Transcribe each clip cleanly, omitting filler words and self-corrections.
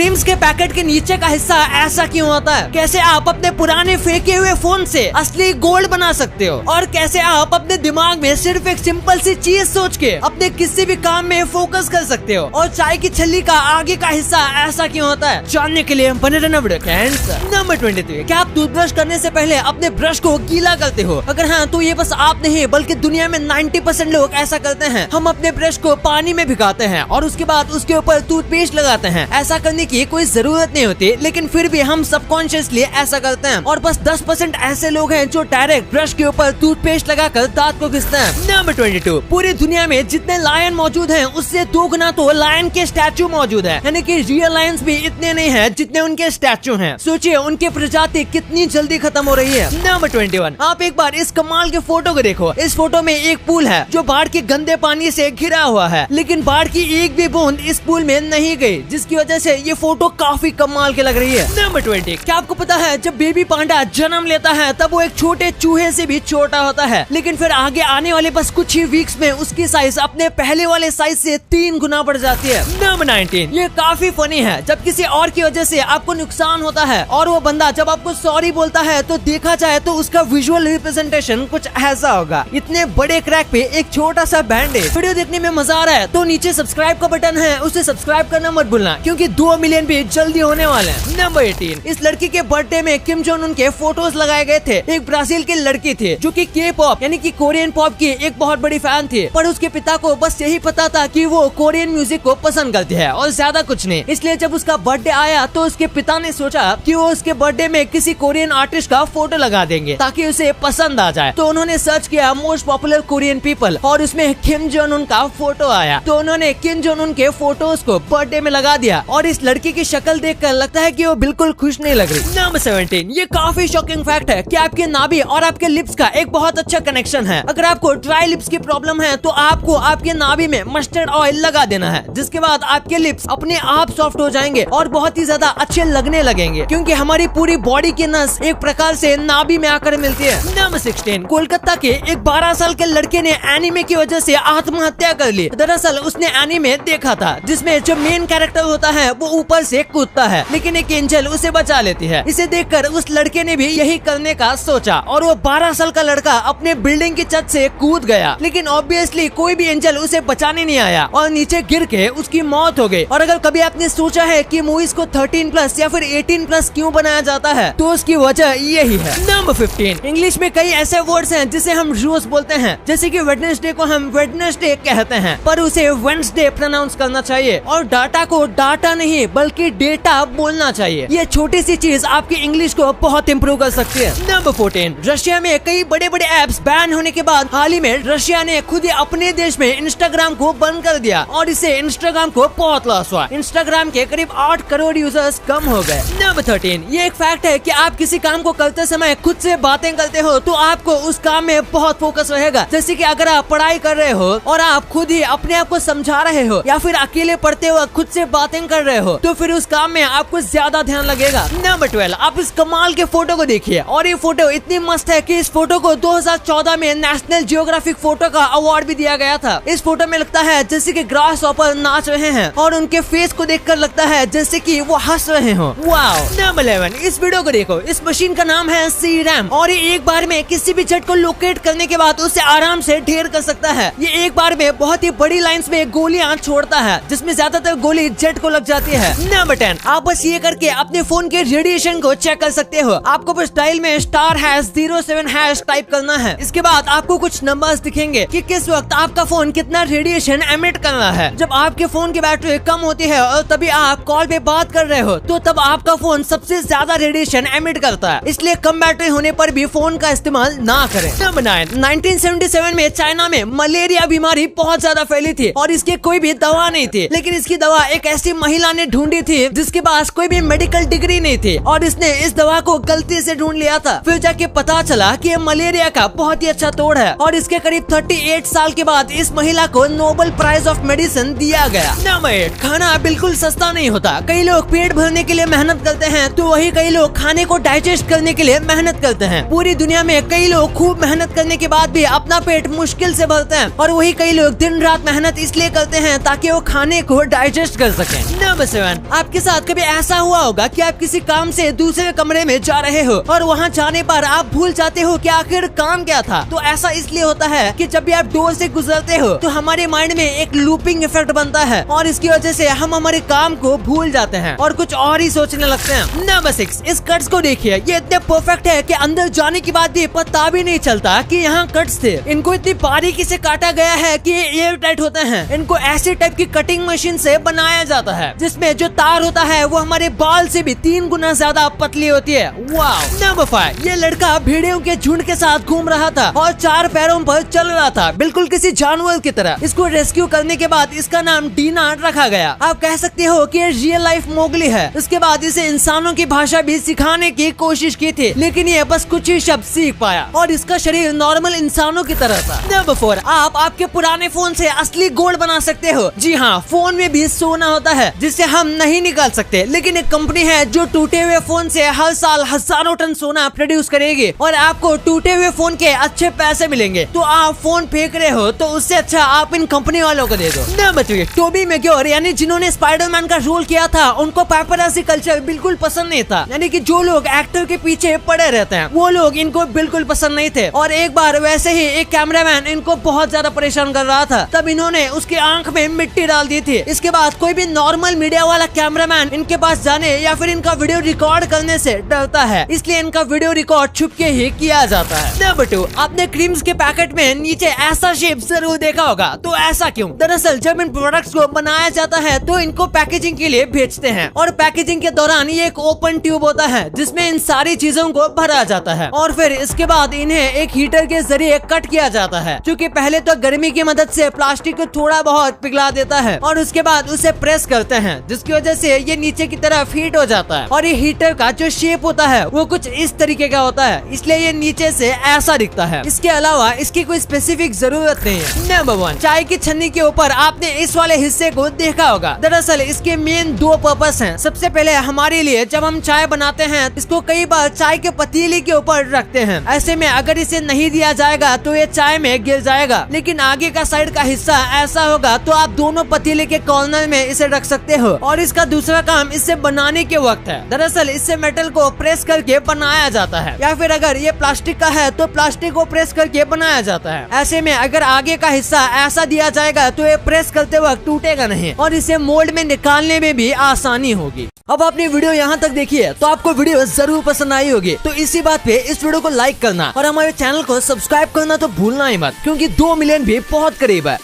Creams के packet के नीचे का हिस्सा ऐसा क्यों होता है? कैसे आप अपने पुराने फेंके हुए फोन से असली गोल्ड बना सकते हो? और कैसे आप अपने दिमाग में सिर्फ एक सिंपल सी चीज सोच के अपने किसी भी काम में फोकस कर सकते हो? और चाय की छल्ली का आगे का हिस्सा ऐसा क्यों होता है? जानने के लिए बने रहना वीडियो फ्रेंड्स। नंबर 23, क्या आप टूथब्रश करने से पहले अपने ब्रश को गीला करते हो? अगर हाँ तो ये बस आप नहीं बल्कि दुनिया में 90% लोग ऐसा करते हैं। हम अपने ब्रश को पानी में भिगाते हैं और उसके बाद उसके ऊपर टूथपेस्ट लगाते हैं। ऐसा करने की कोई जरूरत नहीं होती, लेकिन फिर भी हम सबकॉन्शियसली ऐसा करते हैं। और बस 10% ऐसे लोग हैं जो डायरेक्ट ब्रश के ऊपर टूथपेस्ट लगाकर दांत को घिसते हैं। नंबर 22, पूरी दुनिया में जितने लायन मौजूद हैं उससे 2 गुना तो लायन के स्टैचू मौजूद है, यानी कि रियल लायंस भी इतने नहीं हैं जितने उनके स्टैचू हैं। सोचिए उनकी प्रजाति कितनी जल्दी खत्म हो रही है। नंबर 21, आप एक बार इस कमाल के फोटो को देखो। इस फोटो में एक पूल है जो बाढ़ के गंदे पानी से घिरा हुआ है, लेकिन बाढ़ की एक भी बूंद इस पूल में नहीं गई, जिसकी वजह से ये फोटो काफी कमाल की लग रही है। नंबर 20, क्या आपको पता है जब बेबी पांडा जन्म लेता है तब वो एक छोटे चूहे से भी छोटा होता है, लेकिन फिर आगे आने वाले बस कुछ ही वीक्स में उसकी साइज अपने पहले वाले साइज से 3 गुना बढ़ जाती है। नंबर 19, ये काफी फनी है। जब किसी और की वजह से आपको नुकसान होता है और वो बंदा जब आपको सॉरी बोलता है तो देखा जाए तो उसका विजुअल रिप्रेजेंटेशन कुछ ऐसा होगा। इतने बड़े क्रैक पे एक छोटा सा बैंडेज। वीडियो देखने में मजा आ रहा है तो नीचे सब्सक्राइब का बटन है, उसे सब्सक्राइब करना मत भूलना क्योंकि 2 मिलियन भी जल्दी होने वाले हैं। नंबर 18, इस लड़की के बर्थडे में किम जोंग उन के फोटोज लगाए गए थे। एक ब्राजील की लड़की थी जो कि के पॉप यानी कि कोरियन पॉप की एक बहुत बड़ी फैन थी, पर उसके पिता को बस यही पता था कि वो कोरियन म्यूजिक को पसंद करती है और ज्यादा कुछ नहीं। इसलिए जब उसका बर्थडे आया तो उसके पिता ने सोचा कि वो उसके बर्थडे में किसी कोरियन आर्टिस्ट का फोटो लगा देंगे ताकि उसे पसंद आ जाए। तो उन्होंने सर्च किया मोस्ट पॉपुलर कोरियन पीपल और उसमें किम जोंग उन का फोटो आया। तो उन्होंने किम जोंग उन के फोटोज को बर्थडे में लगा दिया और इस लड़की की शक्ल देखकर लगता है कि वो बिल्कुल खुश नहीं लग रही। नंबर 17, ये काफी शॉकिंग फैक्ट है कि आपके नाभि और आपके लिप्स का एक बहुत अच्छा कनेक्शन है। अगर आपको ड्राई लिप्स की प्रॉब्लम है तो आपको आपके नाभि में मस्टर्ड ऑयल लगा देना है, जिसके बाद आपके लिप्स अपने आप सॉफ्ट हो जाएंगे और बहुत ही ज्यादा अच्छे लगने लगेंगे, क्योंकि हमारी पूरी बॉडी की नस एक प्रकार से नाभि में आकर मिलती है। नंबर 16, कोलकाता के एक 12 साल के लड़के ने एनीमे की वजह से आत्महत्या कर ली। दरअसल उसने एनीमे देखा था जिसमें जो मेन कैरेक्टर होता है वो ऊपर से कूदता है, लेकिन एक एंजल उसे बचा लेती है। इसे देखकर उस लड़के ने भी यही करने का सोचा और वो 12 साल का लड़का अपने बिल्डिंग की छत से कूद गया, लेकिन ऑब्वियसली कोई भी एंजल उसे बचाने नहीं आया और नीचे गिर के उसकी मौत हो गई। और अगर कभी आपने सोचा है कि मूवीज को 13+ या फिर 18+ क्यों बनाया जाता है तो उसकी वजह यही है। नंबर 15, इंग्लिश में कई ऐसे वर्ड्स हैं जिसे हम रोज बोलते हैं, जैसे कि वेडनेसडे को हम वेडनेसडे कहते हैं पर उसे वेडनेसडे प्रोनाउंस करना चाहिए और डाटा को डाटा नहीं बल्कि डेटा बोलना चाहिए। ये छोटी सी चीज आपकी इंग्लिश को बहुत इम्प्रूव कर सकती है। नंबर 14, रशिया में कई बड़े बड़े एप्स बैन होने के बाद हाल ही में रशिया ने खुद ही अपने देश में इंस्टाग्राम को बंद कर दिया और इससे इंस्टाग्राम को बहुत लॉस हुआ। इंस्टाग्राम के करीब 8 करोड़ यूजर्स कम हो गए। नंबर 13, ये एक फैक्ट है कि आप किसी काम को करते समय खुद से बातें करते हो तो आपको उस काम में बहुत फोकस रहेगा। जैसे कि अगर आप पढ़ाई कर रहे हो और आप खुद ही अपने आप को समझा रहे हो या फिर अकेले पढ़ते हुए खुद से बातें कर रहे हो तो फिर उस काम में आपको ज्यादा ध्यान लगेगा। नंबर 12, आप इस कमाल के फोटो को देखिए और ये फोटो इतनी मस्त है कि इस फोटो को 2014 में नेशनल जियोग्राफिक फोटो का अवार्ड भी दिया गया था। इस फोटो में लगता है जैसे कि ग्रास हॉपर नाच रहे हैं और उनके फेस को देखकर लगता है जैसे कि वो हंस रहे हो। वाओ। नंबर 11, इस वीडियो को देखो। इस मशीन का नाम है सीरैम और ये एक बार में किसी भी जेट को लोकेट करने के बाद उसे आराम से ढेर कर सकता है। ये एक बार में बहुत ही बड़ी लाइंस में गोलियां छोड़ता है जिसमें ज्यादातर गोली जेट को लग जाती है। नंबर 10, आप बस ये करके अपने फोन के रेडिएशन को चेक कर सकते हो। आपको बस डायल में *#07# टाइप करना है। इसके बाद आपको कुछ नंबर्स दिखेंगे कि किस वक्त आपका फोन कितना रेडिएशन एमिट कर रहा है। जब आपके फोन की बैटरी कम होती है और तभी आप कॉल पे बात कर रहे हो तो तब आपका फोन सबसे ज्यादा रेडिएशन एमिट करता है, इसलिए कम बैटरी होने पर भी फोन का इस्तेमाल ना करें। नंबर 9, 1977 में चाइना में मलेरिया बीमारी बहुत ज्यादा फैली थी और इसकी कोई भी दवा नहीं थी, लेकिन इसकी दवा एक ऐसी महिला ने ढूंढी थी जिसके पास कोई भी मेडिकल डिग्री नहीं थी और इसने इस दवा को गलती से ढूंढ लिया था। फिर जाके पता चला कि ये मलेरिया का बहुत ही अच्छा तोड़ है और इसके करीब 38 साल के बाद इस महिला को नोबेल प्राइज ऑफ मेडिसिन दिया गया। नंबर 8, खाना बिल्कुल सस्ता नहीं होता। कई लोग पेट भरने के लिए मेहनत करते हैं तो वही कई लोग खाने को डाइजेस्ट करने के लिए मेहनत करते हैं। पूरी दुनिया में कई लोग खूब मेहनत करने के बाद भी अपना पेट मुश्किल से भरते हैं और वही कई लोग दिन रात मेहनत इसलिए करते हैं ताकि वो खाने को डाइजेस्ट कर सकें। नंबर 7, कैमरामैन, आपके साथ कभी ऐसा हुआ होगा कि आप किसी काम से दूसरे कमरे में जा रहे हो और वहाँ जाने पर आप भूल जाते हो कि आखिर काम क्या था। तो ऐसा इसलिए होता है कि जब भी आप डोर से गुजरते हो तो हमारे माइंड में एक लूपिंग इफेक्ट बनता है और इसकी वजह से हम हमारे काम को भूल जाते हैं और कुछ और ही सोचने लगते हैं। नंबर 6, इस कट्स को देखिए, ये इतने परफेक्ट है कि अंदर जाने के बाद भी पता भी नहीं चलता कि यहाँ कट्स थे। इनको इतनी बारीकी से काटा गया है कि ये एयर टाइट होते हैं। इनको ऐसी टाइप की कटिंग मशीन से बनाया जाता है जिसमें जो तार होता है वो हमारे बाल से भी 3 गुना ज्यादा पतली होती है। वाओ। नंबर 5, ये लड़का भेड़ियों के झुंड के साथ घूम रहा था और 4 पैरों पर चल रहा था, बिल्कुल किसी जानवर की तरह। इसको रेस्क्यू करने के बाद इसका नाम डीना रखा गया। आप कह सकते हो कि ये रियल लाइफ मोगली है। इसके बाद इसे इंसानों की भाषा भी सिखाने की कोशिश की थी, लेकिन ये बस कुछ ही शब्द सीख पाया और इसका शरीर नॉर्मल इंसानों की तरह था। नंबर 4, आप आपके पुराने फोन से असली गोल्ड बना सकते हो। जी हाँ, फोन में भी सोना होता है जिसे हम नहीं निकाल सकते, लेकिन एक कंपनी है जो टूटे हुए फोन से हर साल हजारों टन सोना प्रोड्यूस करेगी और आपको टूटे हुए फोन के अच्छे पैसे मिलेंगे। तो आप फोन फेंक रहे हो तो उससे अच्छा आप इन कंपनी वालों को दे दो। नंबर 3, टोबी मैग्योर यानी जिन्होंने स्पाइडरमैन का रोल किया था, उनको पैपराजी कल्चर बिल्कुल पसंद नहीं था। यानी कि जो लोग एक्टर के पीछे पड़े रहते हैं वो लोग इनको बिल्कुल पसंद नहीं थे। और एक बार वैसे ही एक कैमरामैन इनको बहुत ज्यादा परेशान कर रहा था, तब इन्होंने उसकी आंख में मिट्टी डाल दी थी। इसके बाद कोई भी नॉर्मल मीडिया वाला कैमरामैन इनके पास जाने या फिर इनका वीडियो रिकॉर्ड करने से डरता है, इसलिए इनका वीडियो रिकॉर्ड छुप के ही किया जाता है। नंबर 2, आपने क्रीम्स के पैकेट में नीचे ऐसा शेप जरूर देखा होगा, तो ऐसा क्यों? दरअसल जब इन प्रोडक्ट्स को बनाया जाता है तो इनको पैकेजिंग के लिए भेजते हैं और पैकेजिंग के दौरान ये एक ओपन ट्यूब होता है जिसमें इन सारी चीजों को भरा जाता है और फिर इसके बाद इन्हें एक हीटर के जरिए कट किया जाता है, क्योंकि पहले तो गर्मी की मदद से प्लास्टिक को थोड़ा बहुत पिघला देता है और उसके बाद उसे प्रेस करते हैं, जिसकी वजह से ये नीचे की तरफ हीट हो जाता है। और ये हीटर का जो शेप होता है वो कुछ इस तरीके का होता है, इसलिए ये नीचे से ऐसा दिखता है। इसके अलावा इसकी कोई स्पेसिफिक जरूरत नहीं है। नंबर 1, चाय की छन्नी के ऊपर आपने इस वाले हिस्से को देखा होगा। दरअसल इसके मेन 2 पर्पस हैं। सबसे पहले हमारे लिए जब हम चाय बनाते हैं इसको कई बार चाय के पतीले के ऊपर रखते हैं। ऐसे में अगर इसे नहीं दिया जाएगा तो ये चाय में गिर जाएगा, लेकिन आगे का साइड का हिस्सा ऐसा होगा तो आप दोनों पतीले के कॉर्नर में इसे रख सकते हो। और इसका दूसरा काम इसे बनाने के वक्त है। दरअसल इससे मेटल को प्रेस करके बनाया जाता है, या फिर अगर ये प्लास्टिक का है तो प्लास्टिक को प्रेस करके बनाया जाता है। ऐसे में अगर आगे का हिस्सा ऐसा दिया जाएगा तो ये प्रेस करते वक्त टूटेगा नहीं और इसे मोल्ड में निकालने में भी आसानी होगी। अब आपने वीडियो यहाँ तक देखी है तो आपको वीडियो जरूर पसंद आई होगी, तो इसी बात पे इस वीडियो को लाइक करना और हमारे चैनल को सब्सक्राइब करना तो भूलना ही मत, क्योंकि 2 मिलियन भी बहुत करीब है।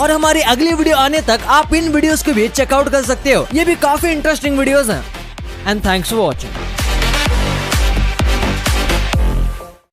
और हमारी अगली वीडियो आने तक आप इन वीडियोस को भी चेकआउट कर सकते हो, ये भी काफी इंटरेस्टिंग वीडियोस हैं। And thanks for watching.